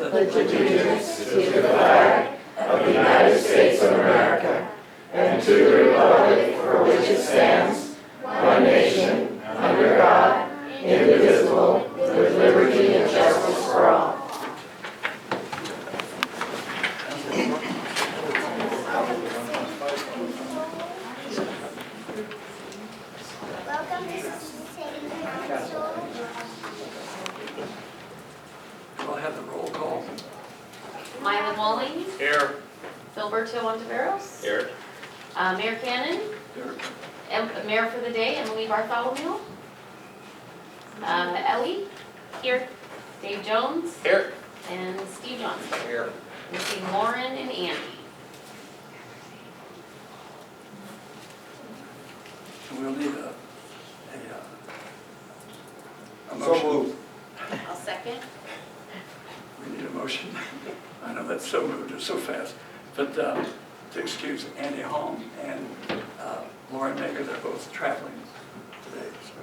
pledge allegiance to the flag of the United States of America and to the republic for which it stands, one nation, under God, indivisible, with liberty and justice for all. Welcome to Capsule. We'll have the roll call. Mylan Walling. Here. Philberto Ontiveros. Here. Mayor Cannon. There. Mayor for the day, Emily Bartholomew. Ellie. Here. Dave Jones. Here. And Steve Johnson. Here. Missing Lauren and Andy. We'll need a So motion. moved. I'll second. We need a motion. I know that's so moved, it's so fast. But to excuse Andy Holm and Lauren Maker, they're both traveling today. So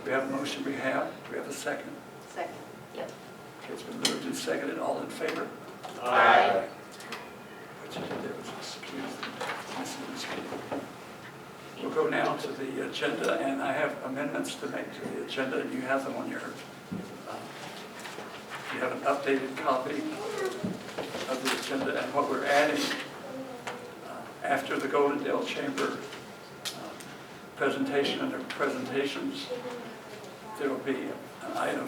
we have a motion, we have a second. Second. Yep. Okay, it's been moved and seconded, all in favor? Aye. What you did there was excuse missing this people. We'll go now to the agenda, and I have amendments to make to the agenda. You have them on your, you have an updated copy of the agenda, and what we're adding after the Goldendale Chamber presentation and their presentations, there will be an item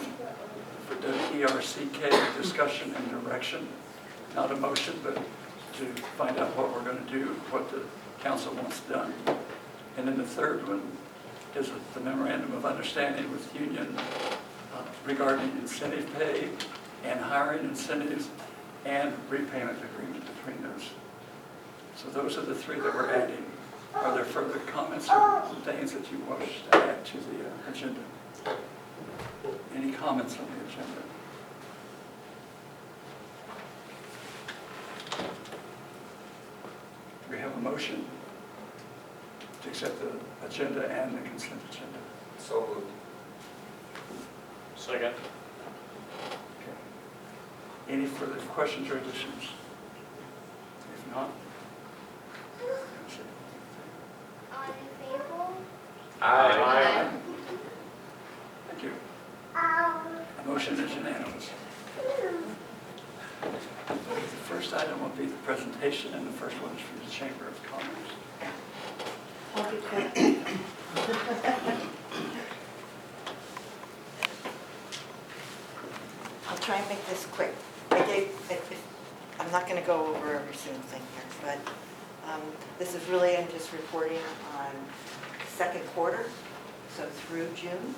for WERCK, discussion and direction, not a motion, but to find out what we're going to do, what the council wants done. And then the third one is the memorandum of understanding with union regarding incentive pay and hiring incentives and repayment agreement between those. So those are the three that we're adding. Are there further comments or things that you wish to add to the agenda? Any comments on the agenda? Do we have a motion to accept the agenda and the consent agenda? So moved. Second. Okay. Any further questions or additions? If not, All in favor? Aye. thank you. The motion is unanimous. The first item will be the presentation, and the first one is from the Chamber of Commerce. I'll be quick. I'll try and make this quick. I'm not going to go over every single thing here, but this is really, I'm just reporting on second quarter, so through June.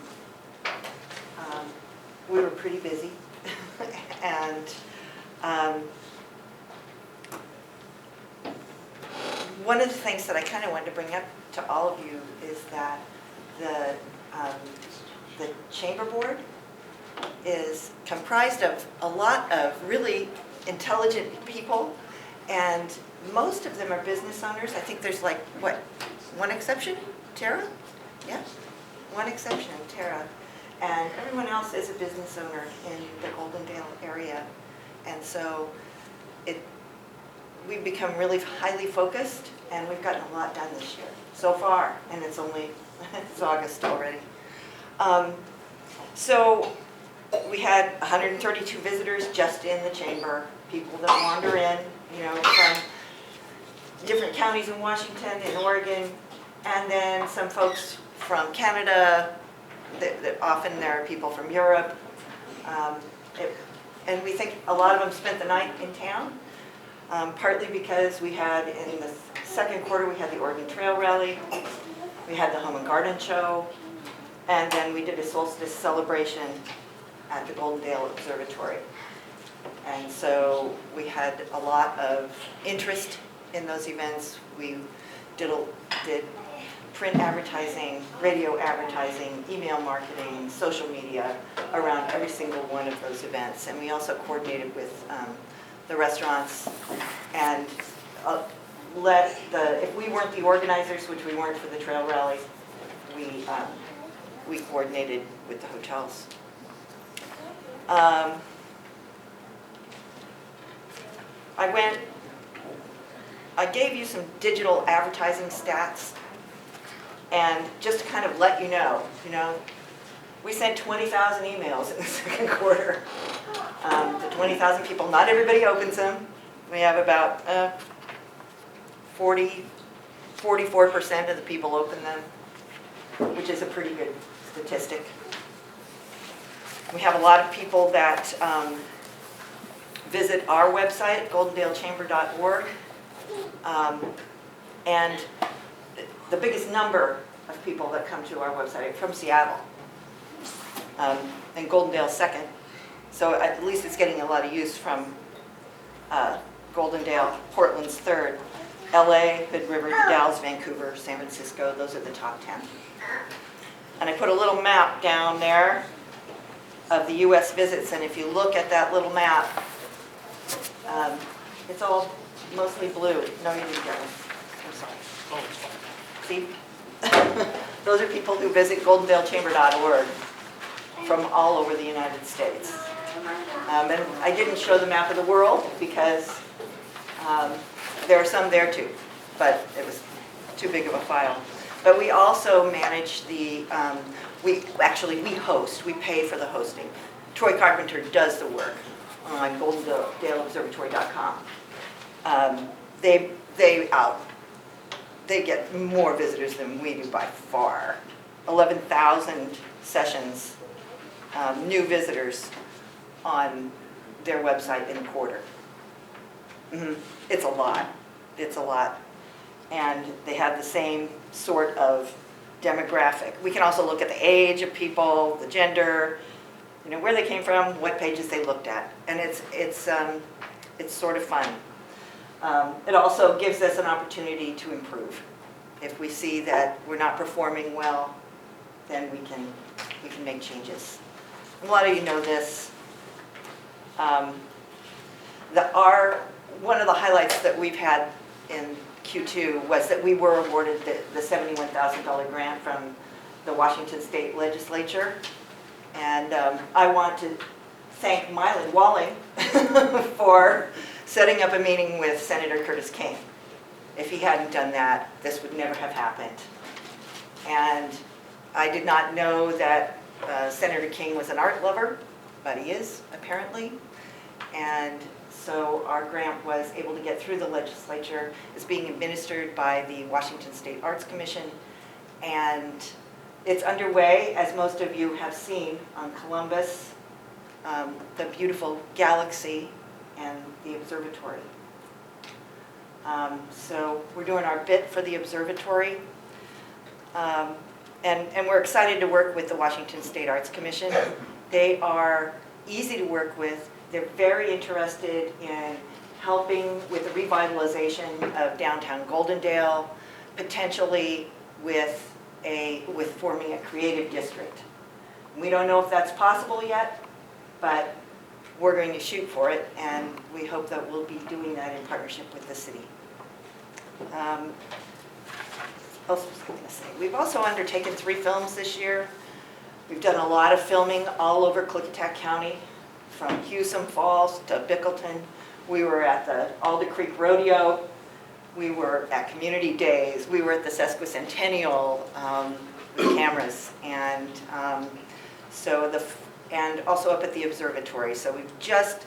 We were pretty busy, and one of the things that I kind of wanted to bring up to all of you is that the chamber board is comprised of a lot of really intelligent people, and most of them are business owners. I think there's like, what, one exception? Tara? Yeah, one exception, Tara. And everyone else is a business owner in the Goldendale area. And so we've become really highly focused, and we've gotten a lot done this year so far, and it's only, it's August already. So we had 132 visitors just in the chamber, people that wander in, you know, from different counties in Washington and Oregon, and then some folks from Canada, that often there are people from Europe. And we think a lot of them spent the night in town, partly because we had in the second quarter, we had the Oregon Trail Rally, we had the Home and Garden Show, and then we did a solstice celebration at the Goldendale Observatory. And so we had a lot of interest in those events. We did print advertising, radio advertising, email marketing, social media around every single one of those events. And we also coordinated with the restaurants and if we weren't the organizers, which we weren't for the trail rally, we coordinated with the hotels. I gave you some digital advertising stats, and just to kind of let you know, we sent 20,000 emails in the second quarter to 20,000 people. Not everybody opens them. We have about 44% of the people open them, which is a pretty good statistic. We have a lot of people that visit our website, goldendalechamber.org. And the biggest number of people that come to our website are from Seattle, and Goldendale second. So at least it's getting a lot of use from Goldendale. Portland's third. LA, Hood River, Dallas, Vancouver, San Francisco, those are the top 10. And I put a little map down there of the US visits, and if you look at that little map, it's all mostly blue. No, you didn't get it. I'm sorry. See? Those are people who visit goldendalechamber.org from all over the United States. And I didn't show the map of the world because there are some there too, but it was too big of a file. But we also manage the, we host, we pay for the hosting. Troy Carpenter does the work on goldendaleobservatory.com. They get more visitors than we do by far. 11,000 sessions, new visitors on their website in a quarter. It's a lot. It's a lot. And they have the same sort of demographic. We can also look at the age of people, the gender, where they came from, what pages they looked at. And it's sort of fun. It also gives us an opportunity to improve. If we see that we're not performing well, then we can make changes. A lot of you know this. One of the highlights that we've had in Q2 was that we were awarded the $71,000 grant from the Washington State Legislature. And I want to thank Miley Walling for setting up a meeting with Senator Curtis King. If he hadn't done that, this would never have happened. And I did not know that Senator King was an art lover, but he is, apparently. And so our grant was able to get through the legislature. It's being administered by the Washington State Arts Commission. And it's underway, as most of you have seen, on Columbus, the beautiful galaxy, and the observatory. So we're doing our bit for the observatory. And we're excited to work with the Washington State Arts Commission. They are easy to work with. They're very interested in helping with the revitalization of downtown Goldendale, potentially with forming a creative district. We don't know if that's possible yet, but we're going to shoot for it, and we hope that we'll be doing that in partnership with the city. What else was I going to say? We've also undertaken 3 films this year. We've done a lot of filming all over Klickitat County, from Hewsum Falls to Bickleton. We were at the Alder Creek Rodeo. We were at Community Days. We were at the Sesquicentennial with cameras, and and also up at the observatory. So we've just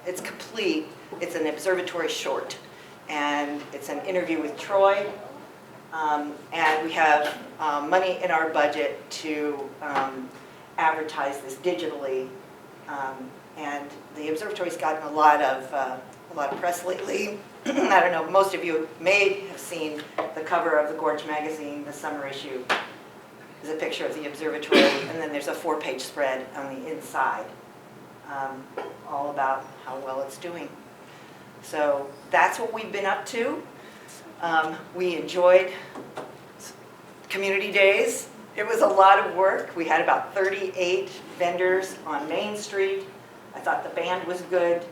it's complete. It's an observatory short, and it's an interview with Troy. And we have money in our budget to advertise this digitally. And the observatory's gotten a lot of press lately. I don't know, most of you may have seen the cover of the Gorge magazine, the summer issue. There's a picture of the observatory, and then there's a 4-page spread on the inside, all about how well it's doing. So that's what we've been up to. We enjoyed Community Days. It was a lot of work. We had about 38 vendors on Main Street. I thought the band was good.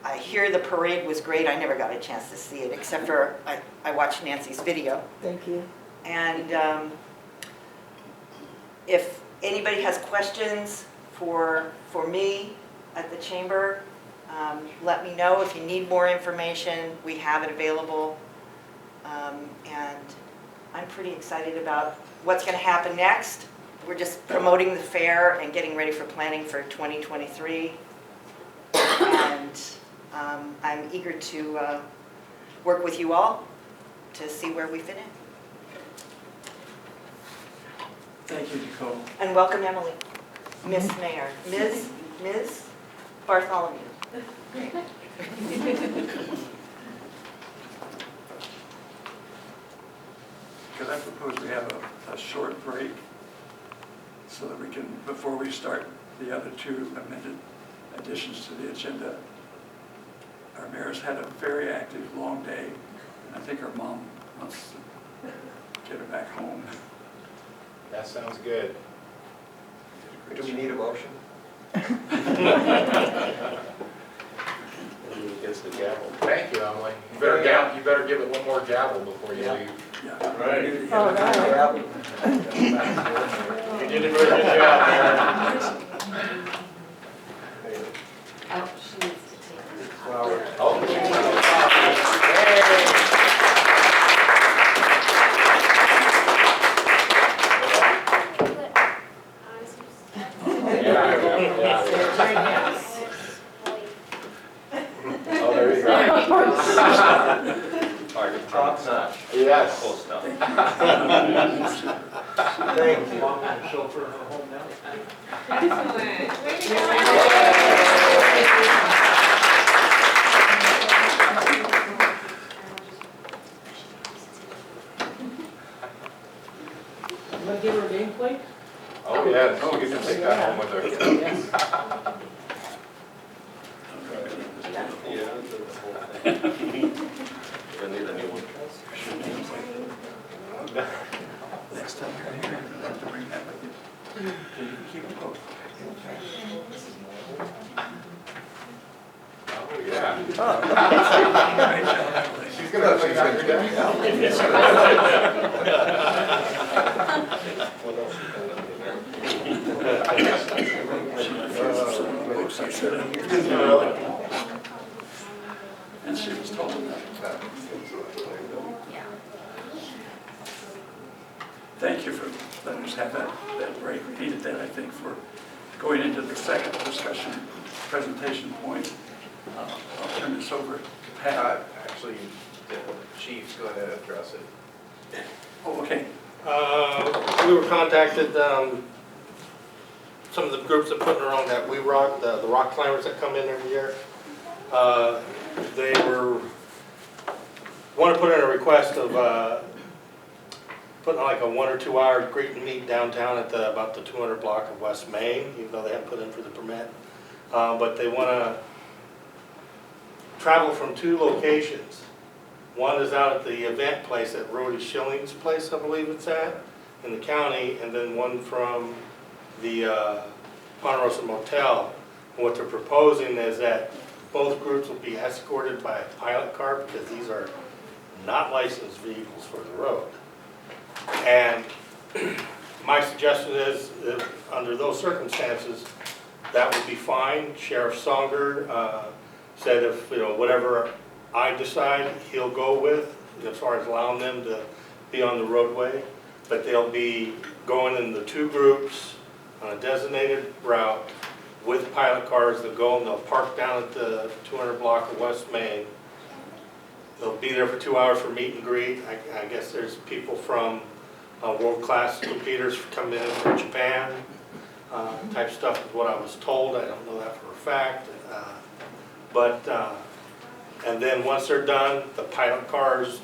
I hear the parade was great. I never got a chance to see it, except for I watched Nancy's video. Thank you. And if anybody has questions for me at the chamber, Let me know if you need more information. We have it available. And I'm pretty excited about what's going to happen next. We're just promoting the fair and getting ready for planning for 2023. And I'm eager to work with you all to see where we fit in. Thank you, Nicole. And welcome, Emily, Miss Mayor, Ms. Bartholomew. Could I propose we have a short break so that we can, before we start the other two amended additions to the agenda? Our mayor's had a very active, long day, and I think her mom wants to get her back home. That sounds good. Do we need a motion? Gets the gavel. Thank you, Emily. You better give it one more gavel before you leave. Yeah. Right. Oh, no. You did a very good job, Mayor. Oh, she needs to take this. Oh. Oh, there you go. Top notch. Yes. Cool stuff. Thank you. Chauffeur home now. Want to give her a nameplate? Oh, yes. Oh, you can take that home with her. Yes. You'll need a new one. Next time you're here, you'll have to bring that with you. So you can keep it both. Oh, yeah. Great job, Emily. She's gonna play that for dinner. What else is going And she was told that. Yeah. Thank you for letting us have that break. We needed that, I think, for going into the second discussion presentation point. I'll turn this over to Pat. Actually, the chief's going to address it. Oh, okay. We were contacted, some of the groups that put their own, that We Rock, the rock climbers that come in every year. They want to put in a request of putting like a 1 or 2 hour greet and meet downtown at about the 200 block of West Main, even though they haven't put in for the permit. But they want to travel from 2 locations. One is out at the event place at Rhodey Schilling's place, I believe it's at, in the county, and then one from the Ponderosa Motel. And what they're proposing is that both groups will be escorted by a pilot car, because these are not licensed vehicles for the road. And my suggestion is, that under those circumstances, that would be fine. Sheriff Songer said if, whatever I decide, he'll go with, as far as allowing them to be on the roadway. But they'll be going in the 2 groups on a designated route with pilot cars that go, and they'll park down at the 200 block of West Main. They'll be there for 2 hours for meet and greet. I guess there's people from world-class competitors coming in from Japan, type stuff is what I was told. I don't know that for a fact. And then once they're done, the pilot cars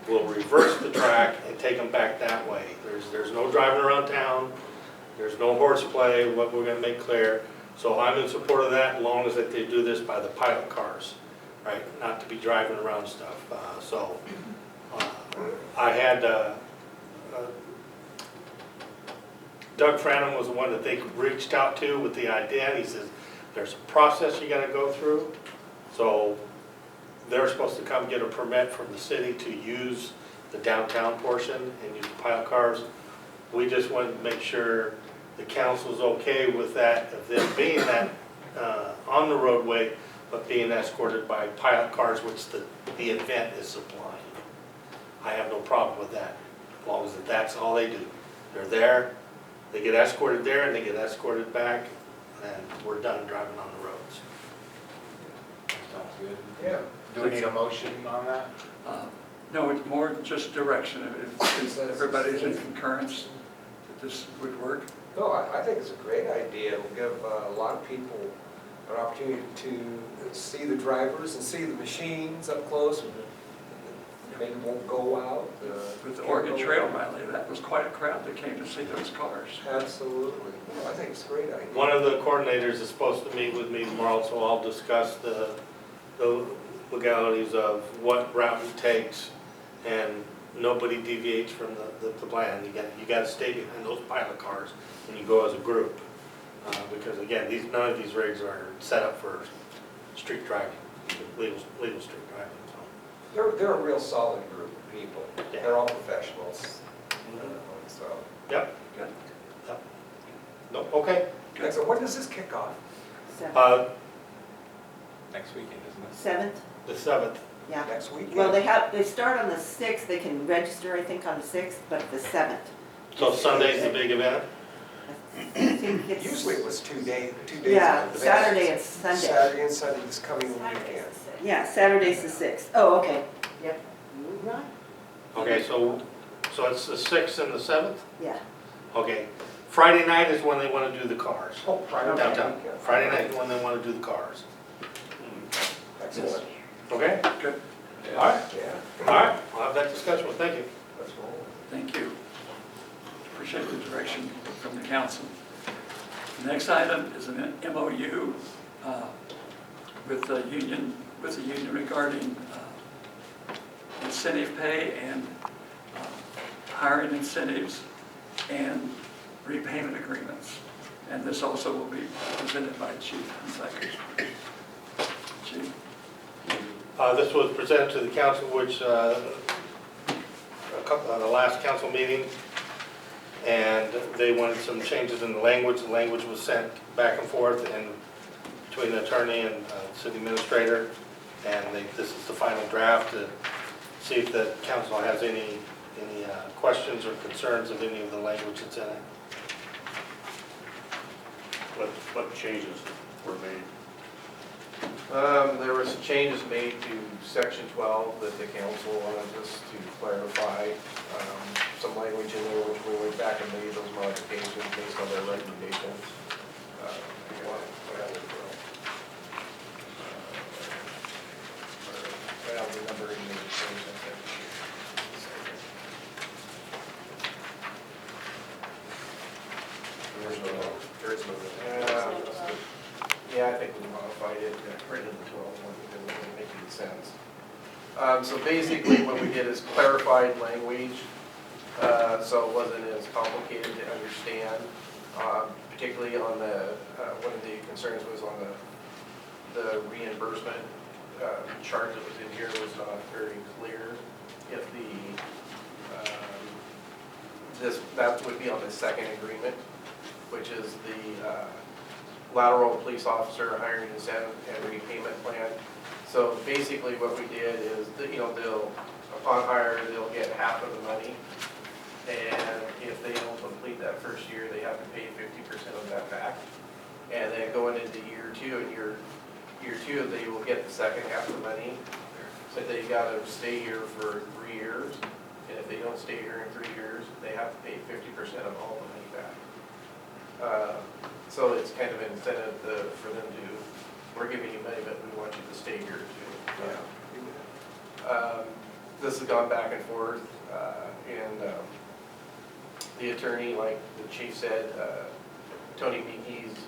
will reverse the track and take them back that way. There's no driving around town. There's no horseplay, what we're going to make clear. So I'm in support of that, as long as that they do this by the pilot cars, right? Not to be driving around stuff. I had Doug Franham was the one that they reached out to with the idea. He says, there's a process you got to go through. So they're supposed to come get a permit from the city to use the downtown portion and use the pilot cars. We just wanted to make sure the council's okay with that, of them being that on the roadway, but being escorted by pilot cars, which the event is supplying. I have no problem with that, as long as that's all they do. They're there, they get escorted there, and they get escorted back, and we're done driving on the roads. Sounds good. Yeah. Do we need a motion on that? No, it's more just direction. If everybody's in concurrence that this would work. No, I think it's a great idea. It'll give a lot of people an opportunity to see the drivers and see the machines up close. And maybe won't go out. With the Oregon Trail Rally, that was quite a crowd that came to see those cars. Absolutely. No, I think it's a great idea. One of the coordinators is supposed to meet with me tomorrow, so I'll discuss the legalities of what route it takes, and nobody deviates from the plan. You got to stay behind those pilot cars when you go as a group, because again, none of these rigs are set up for street driving, legal street driving. So. They're a real solid group of people. Yeah. They're all professionals. So. Yep. Good. Yep. No. Okay. So when does this kick off? Next weekend, isn't it? 7th, The 7th. yeah. Next weekend? Well, they start on the 6th, they can register, I think, on the 6th, but the 7th. So Sunday's the big event. I think it's. Usually it was 2 days. Yeah, of events. Saturday and Sunday. Saturday and Sunday this coming weekend. Yeah, Saturday's the 6th. Oh, okay. Yep. Right. Okay, so it's the 6th and the 7th? Yeah. Okay. Friday night is when they want to do the cars. Oh, Friday Downtown. weekend. Friday night is when they want to do the cars. Excellent. Okay? Good. All right. Yeah. All right. We'll have that discussion. Well, thank you. Let's roll. Thank you. Appreciate the direction from the council. The next item is an MOU with the union regarding incentive pay and hiring incentives and repayment agreements. And this also will be presented by Chief Insider. Chief. This was presented to the council, which the last council meeting, and they wanted some changes in the language. The language was sent back and forth and between the attorney and city administrator, and this is the final draft to see if the council has any questions or concerns of any of the language that's in it. What changes were made? There was changes made to section 12 that the council wanted us to clarify. Some language in there which we went back and made those modifications based on their recommendations. I don't remember any of the changes. There is no. Yeah, I think we modified it, printed the 12 one because it didn't make any sense. So basically what we did is clarified language, so it wasn't as complicated to understand. Particularly on the, one of the concerns was on the reimbursement chart that was in here was not very clear. If that would be on the second agreement, which is the lateral police officer hiring incentive and repayment plan. So basically what we did is, they'll, upon hire, they'll get half of the money. And if they don't complete that first year, they have to pay 50% of that back. And then going into year two, and year two, they will get the second half of the money. So they gotta stay here for 3 years. And if they don't stay here in 3 years, they have to pay 50% of all the money back. So it's kind of an incentive for them to, we're giving you money, but we want you to stay here too. This has gone back and forth, and the attorney, like the chief said, Tony Meekie's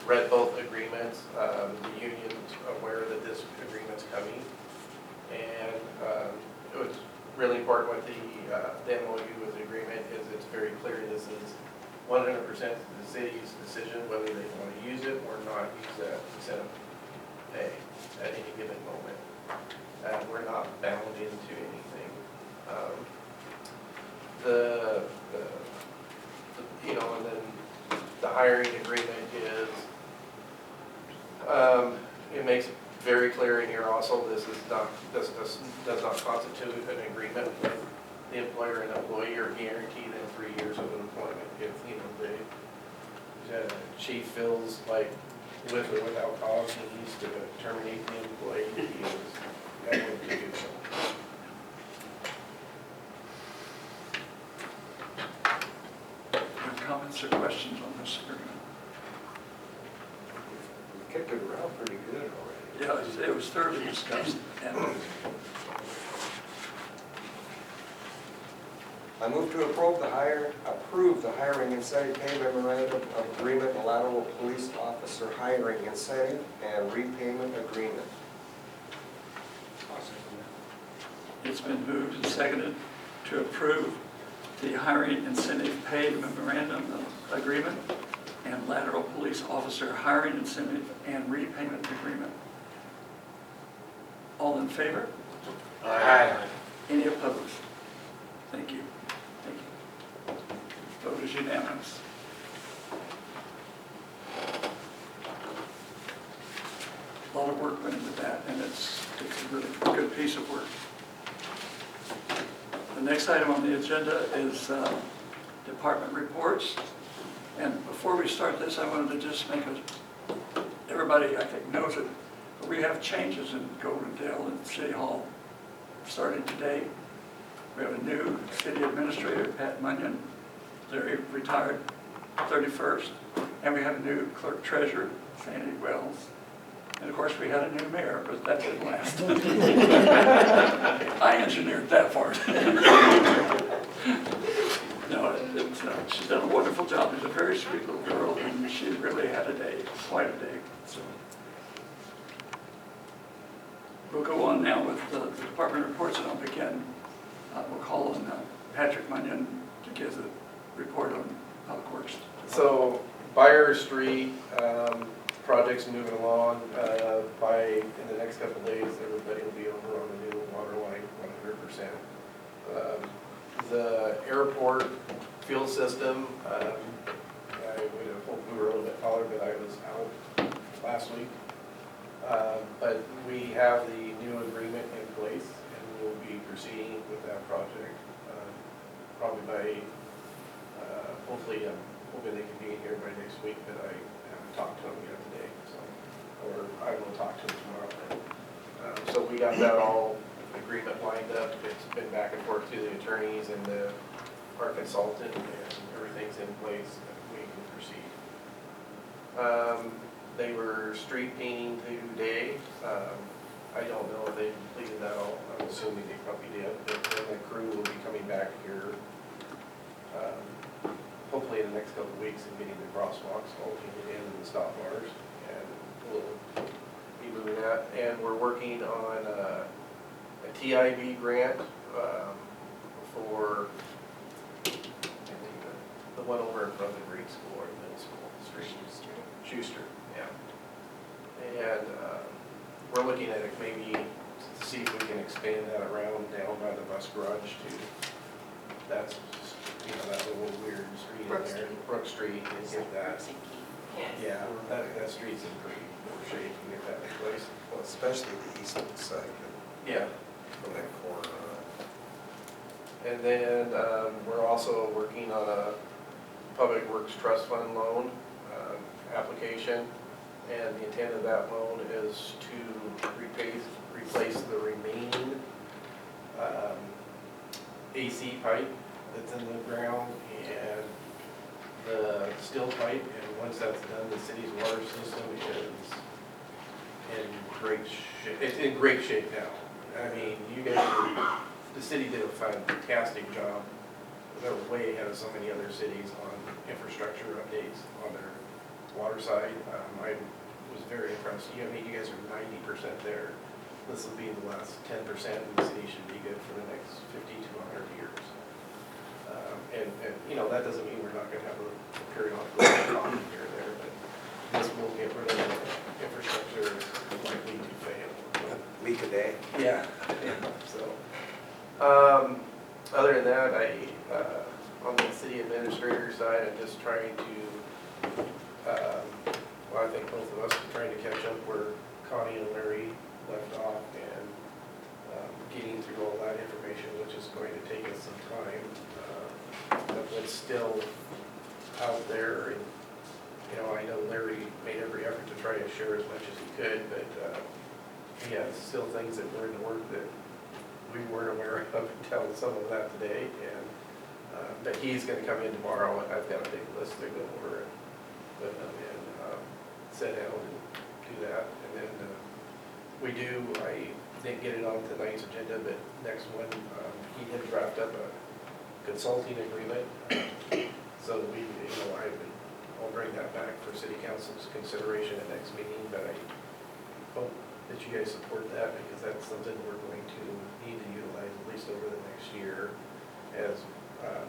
read both agreements. The union's aware that this agreement's coming, and it was really important with the MOU with the agreement is it's very clear this is 100% the city's decision whether they want to use it or not use that incentive pay at any given moment. We're not bound into anything. And then the hiring agreement is, it makes it clear in here also, this does not constitute an agreement with the employer and employee or guarantee them 3 years of employment. If, the chief feels like with or without cause he needs to terminate the employee, he is able to do so. Any comments or questions on this agreement? We kicked it around pretty good already. Yeah, it was thoroughly discussed, and I move to approve the hiring incentive pay memorandum of agreement, and lateral police officer hiring incentive and repayment agreement. it's been moved and seconded to approve the hiring incentive pay memorandum of agreement and lateral police officer hiring incentive and repayment agreement. All in favor? Aye. Any opposed? Thank you. Thank you. Vote is unanimous. A lot of work went into that, and it's a really good piece of work. The next item on the agenda is department reports. And before we start this, I wanted to just make everybody, I think, knows it, but we have changes in Goldendale and City Hall starting today. We have a new city administrator, Pat Munyon. Larry retired 31st. And we have a new clerk treasurer, Sandy Wells. And of course, we had a new mayor, but that didn't last. I engineered that part. No, she's done a wonderful job. She's a very sweet little girl, and she really had a day, quite a day. So we'll go on now with the department reports, and I'll begin. We'll call on Patrick Munyon to give the report on Public Works. So, Byers Street, project's moving along. In the next couple of days, everybody will be over on the new water line, 100%. The airport fuel system, I would have hoped we were a little bit taller, but I was out last week. But we have the new agreement in place, and we'll be proceeding with that project. Probably by, hopefully, I'm hoping they can be in here by next week, but I haven't talked to them yet today, so, or I will talk to them tomorrow. So we got that all agreement lined up. It's been back and forth to the attorneys and our consultant, and everything's in place that we can proceed. They were street painting today. I don't know if they completed that all. I'm assuming they probably did, but then the crew will be coming back here hopefully in the next couple of weeks and getting the crosswalks all painted in and the stop bars, and we'll be moving that. And we're working on a TIB grant for the one over in front of the Greek school or the middle school street. Schuster, yeah. And we're looking at it maybe to see if we can expand that around down by the bus garage too. That's just, that little weird street in there, Brook Street, and get that. Yeah, that street's in pretty poor shape to get that replaced. Well, especially the eastern side Yeah. from that corner. And then we're also working on a Public Works Trust Fund loan application. And the intent of that loan is to replace the remaining AC pipe that's in the ground and the steel pipe. And once that's done, the city's water system is in great shape. It's in great shape now. I mean, the city did a fantastic job. They're way ahead of so many other cities on infrastructure updates on their water side. I was very impressed. I mean, you guys are 90% there. This will be the last 10%, and the city should be good for the next 50 to 100 years. And that doesn't mean we're not going to have a periodic problem here or there, but this will get rid of the infrastructure is likely to fail. Week a day. Yeah. So, other than that, on the city administrator side, I'm just trying to, well, I think both of us are trying to catch up where Connie and Larry left off and getting through all that information, which is going to take us some time. But what's still out there, and, you know, I know Larry made every effort to try to share as much as he could, but he has still things that were in the work that we weren't aware of until some of that today. And but he's going to come in tomorrow, and I've got a big list to go over and with him and sit down and do that. And then I didn't get it on tonight's agenda, but next one, he did draft up a consulting agreement. So we, you know, I'll bring that back for city council's consideration at next meeting, but I hope that you guys support that, because that's something we're going to need to utilize at least over the next year as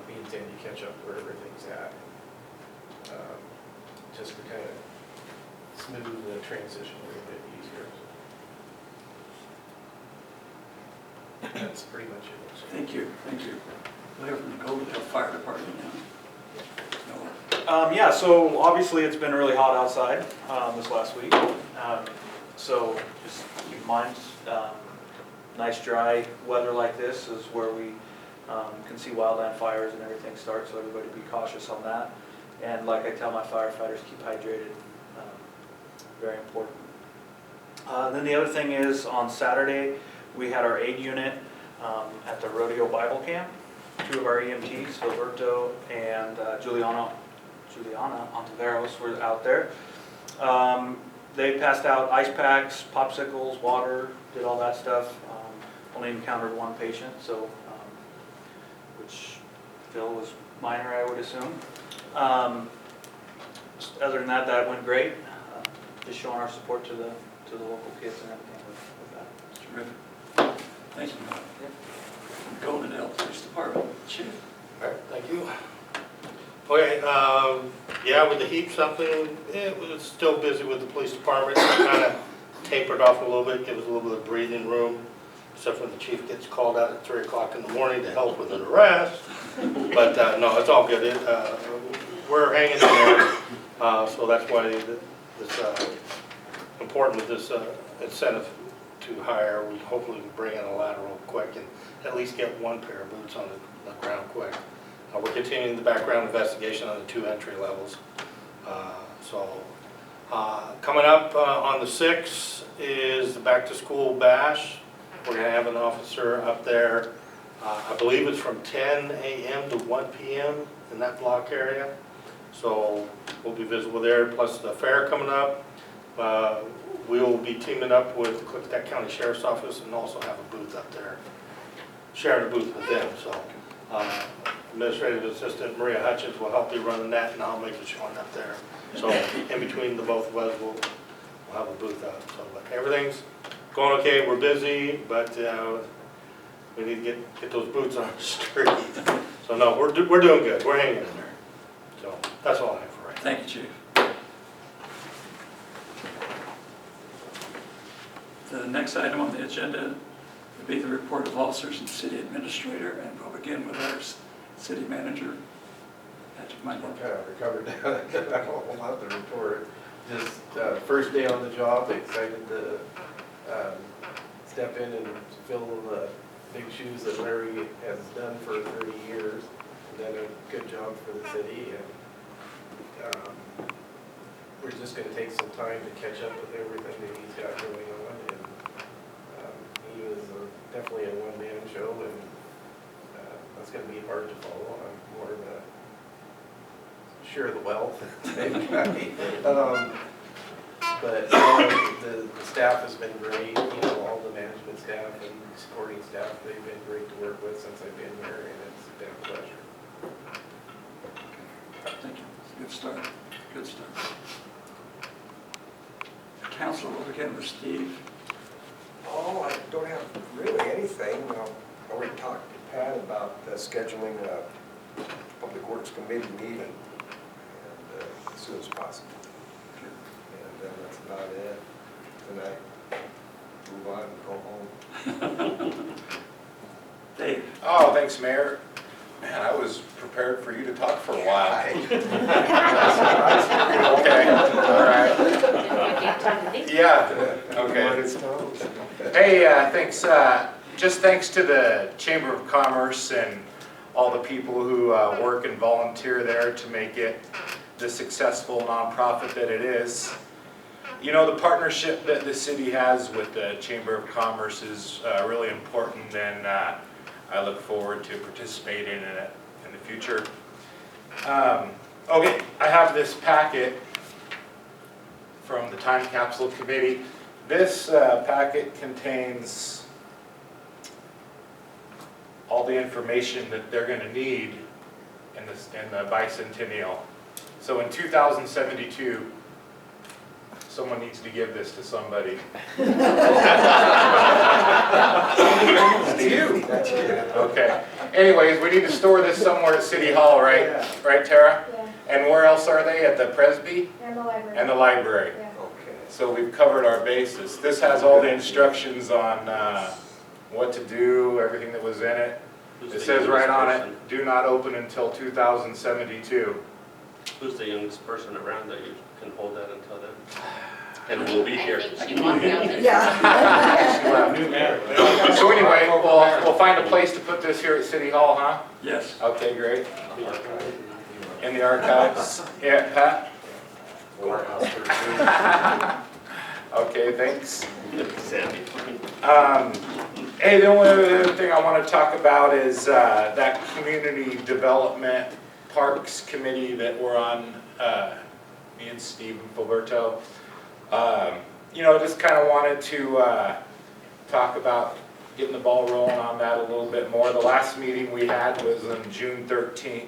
me and Sandy catch up where everything's at. Just to kind of smooth the transition a little bit easier. That's pretty much it. Thank you, thank you. We have from the Goldendale Fire Department now. No. Yeah, so obviously it's been really hot outside this last week. So just keep in mind, nice dry weather like this is where we can see wildland fires and everything start, so everybody be cautious on that. And like I tell my firefighters, keep hydrated, very important. Then the other thing is, on Saturday, we had our aid unit at the Rodeo Bible Camp. Two of our EMTs, Gilberto and Juliana Ontiveros, were out there. They passed out ice packs, popsicles, water, did all that stuff. Only encountered one patient, so which Phil was minor, I would assume. Other than that, that went great. Just showing our support to the local kids and everything with that. Terrific. Thank you. Goldendale Police Department, Chief. All right, thank you. Okay, yeah, with the heat something, it was still busy with the police department. Kind of tapered off a little bit, give us a little bit of breathing room, except when the chief gets called out at 3 o'clock in the morning to help with an arrest. But no, it's all good. We're hanging in there, so that's why it's important with this incentive to hire. We hopefully can bring in a lateral quick and at least get one pair of boots on the ground quick. We're continuing the background investigation on the 2 entry levels. Coming up on the 6th is the back to school bash. We're going to have an officer up there, I believe it's from 10 a.m. to 1 p.m. in that block area. So we'll be visible there, plus the fair coming up. We'll be teaming up with the Clickstack County Sheriff's Office and also have a booth up there, sharing a booth with them. So Administrative Assistant Maria Hutchins will help me running that, and I'll make a showing up there. So in between the both of us, we'll have a booth up. So but everything's going okay. We're busy, but we need to get those boots on the street. So no, we're doing good. We're hanging in there. So that's all I have for right now. Thank you, Chief. The next item on the agenda would be the report of officers and city administrator, and we'll begin with our city manager, Patrick Michael. Kind of recovered now. I don't have a whole lot to report. Just first day on the job, excited to step in and fill the big shoes that Larry has done for 30 years. And done a good job for the city, and we're just going to take some time to catch up with everything that he's got going on. And he was definitely a one-man show, and that's going to be hard to follow. I'm more of a share the wealth type guy. But the staff has been great. You know, all the management staff and supporting staff, they've been great to work with since I've been here, and it's been a pleasure. Thank you. Good start. Good start. Council will begin with Steve. Oh, I don't have really anything. I already talked to Pat about scheduling a Public Works Committee meeting, and as soon as possible. And that's about it. Tonight, move on and go home. Dave. Oh, thanks, Mayor. Man, I was prepared for you to talk for a while. Okay, all right. Yeah, okay. Hey, thanks, just thanks to the Chamber of Commerce and all the people who work and volunteer there to make it the successful nonprofit that it is. You know, the partnership that the city has with the Chamber of Commerce is really important, and I look forward to participating in it in the future. Okay, I have this packet from the Time Capsule Committee. This packet contains all the information that they're going to need in the bicentennial. So in 2072, someone needs to give this to somebody. It's you. That's you. Okay. Anyways, we need to store this somewhere at City Hall, right? Yeah. Right, Tara? Yeah, And where else are they? At the Presby and the library. and the library. Yeah. Okay. So we've covered our bases. This has all the instructions on what to do, everything that was in it. It says right on it, do not open until 2072. Who's the youngest person around that you can hold that until then? And we'll be here. I think she wants out. Yeah. She left. So anyway, we'll find a place to put this here at City Hall, huh? Yes. Okay, great. In the archives. Yeah, Pat? Okay, thanks. Sandy. Hey, the only other thing I want to talk about is that community development parks committee that we're on, me and Steve and Filberto. You know, just kind of wanted to talk about getting the ball rolling on that a little bit more. The last meeting we had was on June 13th,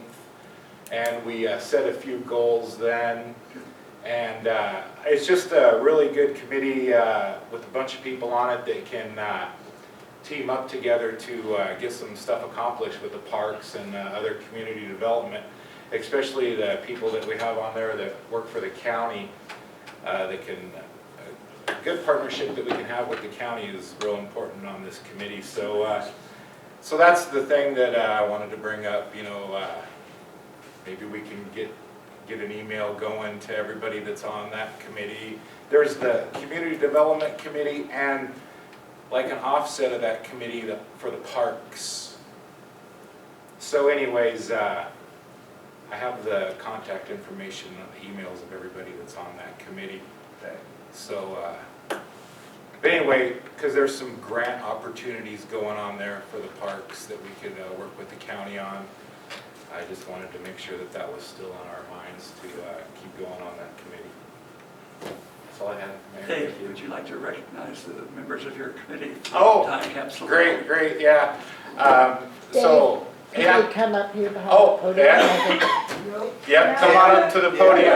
and we set a few goals then. And it's just a really good committee with a bunch of people on it that can team up together to get some stuff accomplished with the parks and other community development, especially the people that we have on there that work for the county. That can, a good partnership that we can have with the county is real important on this committee. So, so that's the thing that I wanted to bring up. You know, maybe we can get an email going to everybody that's on that committee. There's the Community Development Committee and like an offset of that committee for the parks. So anyways, I have the contact information on the emails of everybody that's on that committee. Okay. So, but anyway, because there's some grant opportunities going on there for the parks that we could work with the county on. I just wanted to make sure that that was still on our minds to keep going on that committee. That's all I had, Mayor. Dave, Thank you. would you like to recognize the members of your committee? Oh, Time Capsule. Great, great, yeah. So, Could yeah. you come up here behind Oh, the podium? Yep, come on up to the podium. You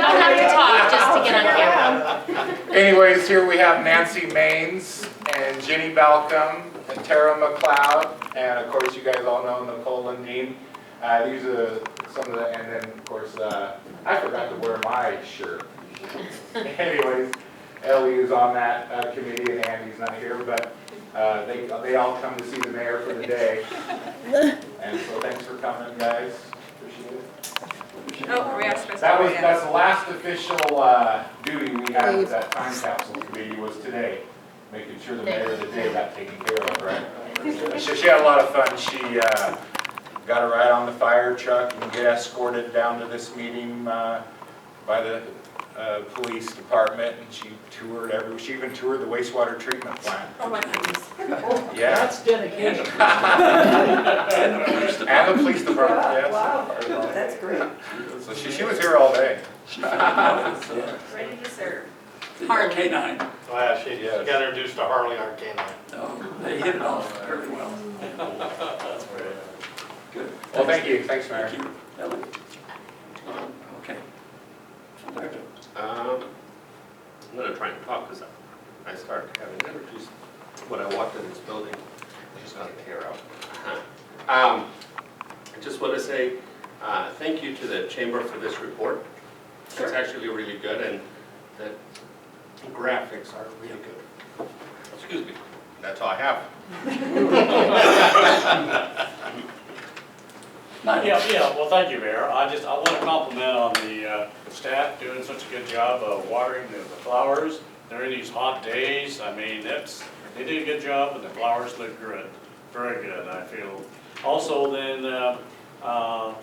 don't have to talk, just to get on camera. Anyways, here we have Nancy Maines and Jenny Balcom and Tara McLeod, and of course you guys all know Nicole Lundeen. These are some of the, and then of course, I forgot to wear my shirt. Anyways, Ellie is on that committee and Andy's not here, but they all come to see the mayor for the day. And so thanks for coming, guys. Appreciate it. Oh, are we asking us? That's the last official duty we had with that Time Capsule Committee was today, making sure the mayor of the day got taken care of, right? She had a lot of fun. She got a ride on the fire truck and get escorted down to this meeting by the police department, and she toured she even toured the wastewater treatment plant. Oh my goodness. Yeah. That's dedication. And the police department, yes. Wow, that's great. So she was here all day. Ready to serve. Harley. K9. Oh, yeah, she got introduced to Harley, our canine. Oh, they hit it off very well. Good. Well, thank you. Thanks, Mayor. Thank you. Ellie? Okay. Alberto. I'm gonna try and talk because I started having allergies when I walked in this building. I just got a tear out. I just want to say thank you to the chamber for this report. It's actually really good, and the graphics are really good. Excuse me. That's all I have. Yeah, well, thank you, Mayor. I want to compliment on the staff doing such a good job of watering the flowers during these hot days, I mean, they did a good job and the flowers look good, very good, I feel. Also then, on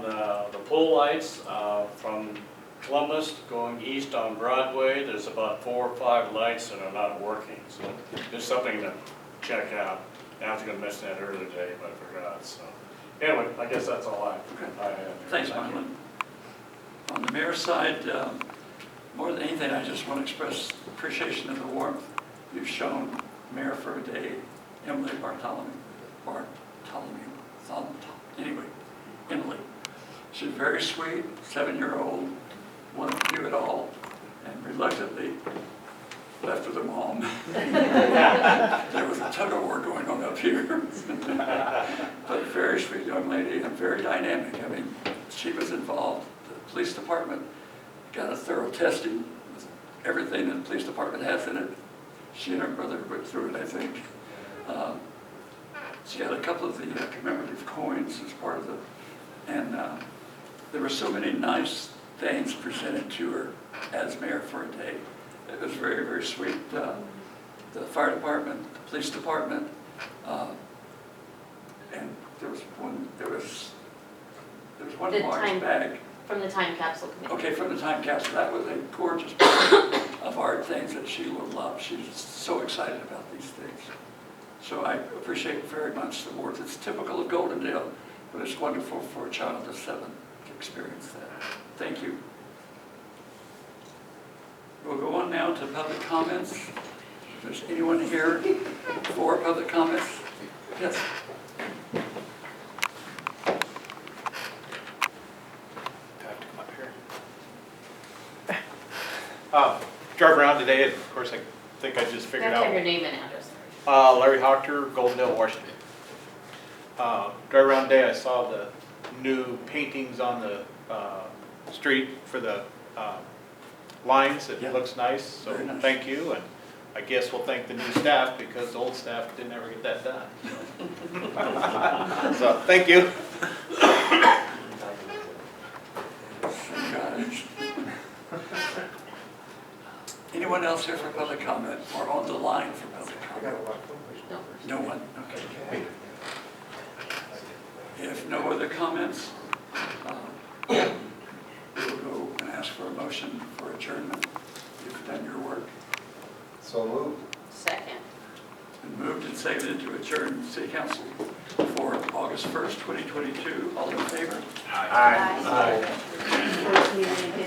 the pole lights, from Columbus going east on Broadway, there's about 4 or 5 lights that are not working, so there's something to check out. I was gonna mention that earlier today, but I forgot, so. Anyway, I guess that's all I have. Thanks, Mylan. On the mayor's side, more than anything, I just want to express appreciation of the warmth you've shown Mayor for a day, Emily anyway, Emily. She's very sweet, 7-year-old, wanted to do it all, and reluctantly left with her mom. There was a tug of war going on up here. But a very sweet young lady and very dynamic. I mean, she was involved. The police department got a thorough testing with everything that the police department has in it. She and her brother went through it, I think. She got a couple of the commemorative coins as part of the, and there were so many nice things presented to her as mayor for a day. It was very, very sweet. The fire department, the police department, and there was one The large time- bag. From the time capsule committee. Okay, from the time capsule, that was a gorgeous bag of art things that she will love. She's so excited about these things. So I appreciate very much the work. It's typical of Goldendale, but it's wonderful for a child of 7 to experience that. Thank you. We'll go on now to public comments. If there's anyone here for public comments, yes. Drove around today, and of course, I think I just You figured have to have out. your name and address. Larry Hochter, Goldendale, Washington. Drove around today, I saw the new paintings on the street for the lines. It Yeah. looks nice, so Very nice. thank you. And I guess we'll thank the new staff because the old staff didn't ever get that done. So, thank you. Anyone else here for public comment or on the line for public comment? No one? Okay. If no other comments, we will go and ask for a motion for adjournment. You've done your work. So moved. Second. Been moved and seconded to adjourn City Council for August 1st, 2022. All in favor? Aye. First meeting in